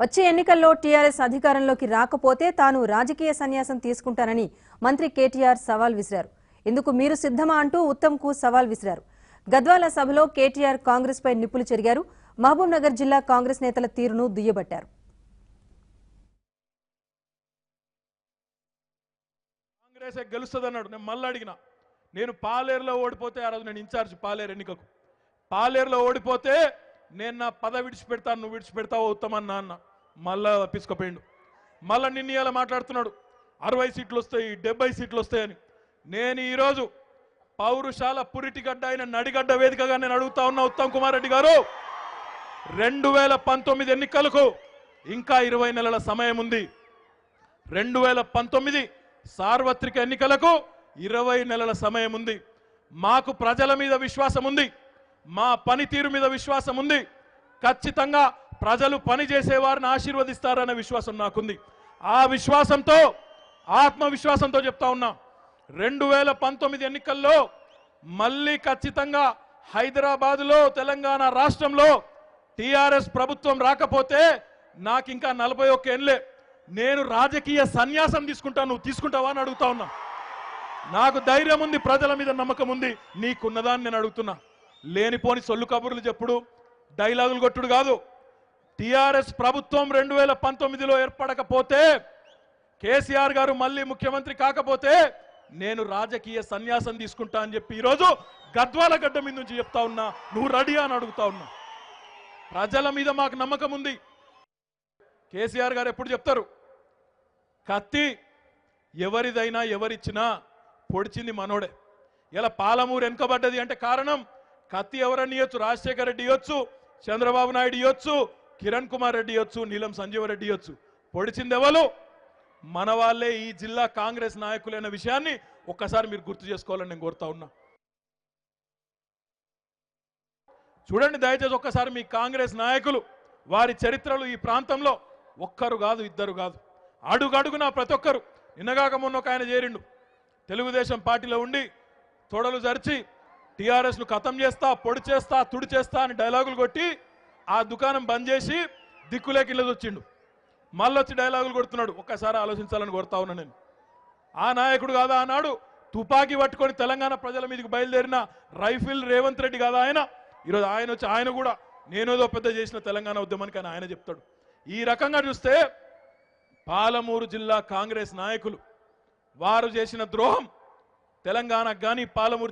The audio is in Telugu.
వచ్చే ఎన్నికల్లో టీఆర్ఎస్ అధికారంలోకి రాకపోతే తాను రాజకీయ సన్యాసం తీసుకుంటానని మంత్రి కేటీఆర్ సవాల్ విసిరారు. ఇందుకు మీరు సిద్ధమా అంటూ ఉత్తమ్కు సవాల్ విసిరారు. గద్వాల సభలో కేటీఆర్ కాంగ్రెస్ పై నిప్పులు చెరిగారు. మహబూబ్ నగర్ జిల్లా కాంగ్రెస్ నేతల తీరును దుయ్యబట్టారు. కాంగ్రెస్ గెలుస్తుందన్నాడు. నేను మళ్ళీ అడిగినా, నేను పాలేరులో ఓడిపోతే ఆ రోజు నేను ఇన్ఛార్జ్ పాలేరు ఎన్నికకు, పాలేరులో ఓడిపోతే నేను నా పదవి విడిచిపెడతాను, నువ్వు విడిచిపెడతావు ఉత్తమన్నా అన్న. మళ్ళా పిసుకపోయిండు. మళ్ళా నిన్న ఇలా మాట్లాడుతున్నాడు 60 సీట్లు వస్తాయి 70 సీట్లు వస్తాయని. నేను ఈరోజు పౌరుషాల పురిటిగడ్డ అయిన నడిగడ్డ వేదికగా నేను అడుగుతా ఉన్నా, ఉత్తమ్ కుమార్ రెడ్డి గారు, 2019 ఎన్నికలకు ఇంకా 20 నెలల సమయం ఉంది. 2019 సార్వత్రిక ఎన్నికలకు 20 నెలల సమయం ఉంది. మాకు ప్రజల మీద విశ్వాసం ఉంది, మా పనితీరు మీద విశ్వాసం ఉంది. ఖచ్చితంగా ప్రజలు పనిచేసే వారిని ఆశీర్వదిస్తారనే విశ్వాసం నాకుంది. ఆ విశ్వాసంతో, ఆత్మవిశ్వాసంతో చెప్తా ఉన్నా, 2019 ఎన్నికల్లో మళ్ళీ ఖచ్చితంగా హైదరాబాదులో, తెలంగాణ రాష్ట్రంలో టీఆర్ఎస్ ప్రభుత్వం రాకపోతే నాకు ఇంకా 41 ఏళ్లే, నేను రాజకీయ సన్యాసం తీసుకుంటాను, నువ్వు తీసుకుంటావా అని అడుగుతా ఉన్నా. నాకు ధైర్యం ఉంది, ప్రజల మీద నమ్మకం ఉంది. నీకున్నదాన్ని నేను అడుగుతున్నా. లేనిపోని సొల్లు కబుర్లు చెప్పుడు, డైలాగులు కొట్టుడు కాదు. టీఆర్ఎస్ ప్రభుత్వం 2019లో ఏర్పడకపోతే, కేసీఆర్ గారు మళ్ళీ ముఖ్యమంత్రి కాకపోతే నేను రాజకీయ సన్యాసం తీసుకుంటా అని చెప్పి ఈరోజు గద్వాల గడ్డ మీద నుంచి చెప్తా ఉన్నా. నువ్వు రెడీ అని అడుగుతా ఉన్నా. ప్రజల మీద మాకు నమ్మకం ఉంది. కేసీఆర్ గారు ఎప్పుడు చెప్తారు, కత్తి ఎవరిదైనా ఎవరిచ్చినా పొడిచింది మనోడే. ఇలా పాలమూరు వెనుకబడ్డది అంటే కారణం కత్తి ఎవరని ఇవ్వచ్చు, రాజశేఖర రెడ్డి ఇవ్వచ్చు, చంద్రబాబు నాయుడు ఇవ్వచ్చు, కిరణ్ కుమార్ రెడ్డి ఇవ్వచ్చు, నీలం సంజీవ రెడ్డి ఇవ్వచ్చు. పొడిచింది ఎవరు? మన వాళ్ళే, ఈ జిల్లా కాంగ్రెస్ నాయకులైన విషయాన్ని ఒక్కసారి మీరు గుర్తు చేసుకోవాలని నేను కోరుతా ఉన్నా. చూడండి దయచేసి ఒక్కసారి మీ కాంగ్రెస్ నాయకులు వారి చరిత్రలు ఈ ప్రాంతంలో ఒక్కరు కాదు, ఇద్దరు కాదు, అడుగడుగునా ప్రతి ఒక్కరు. నిన్నగాక మొన్న ఒక ఆయన చేరిండు, తెలుగుదేశం పార్టీలో ఉండి తొడలు జరిచి టీఆర్ఎస్ను ఖతం చేస్తా, పొడి చేస్తా, తుడి చేస్తా అని డైలాగులు కొట్టి ఆ దుకాణం బంద్ చేసి దిక్కులేకిళ్ళది వచ్చిండు. మళ్ళొచ్చి డైలాగులు కొడుతున్నాడు. ఒక్కసారి ఆలోచించాలని కోరుతా ఉన్నా నేను. ఆ నాయకుడు కాదా ఆనాడు తుపాకీ పట్టుకొని తెలంగాణ ప్రజల మీదకి బయలుదేరిన రైఫిల్ రేవంత్ రెడ్డి కాదా ఆయన? ఈరోజు ఆయన వచ్చి ఆయన కూడా నేనేదో పెద్ద చేసిన తెలంగాణ ఉద్యమానికి అని ఆయన చెప్తాడు. ఈ రకంగా చూస్తే పాలమూరు జిల్లా కాంగ్రెస్ నాయకులు వారు చేసిన ద్రోహం తెలంగాణకు కానీ పాలమూరు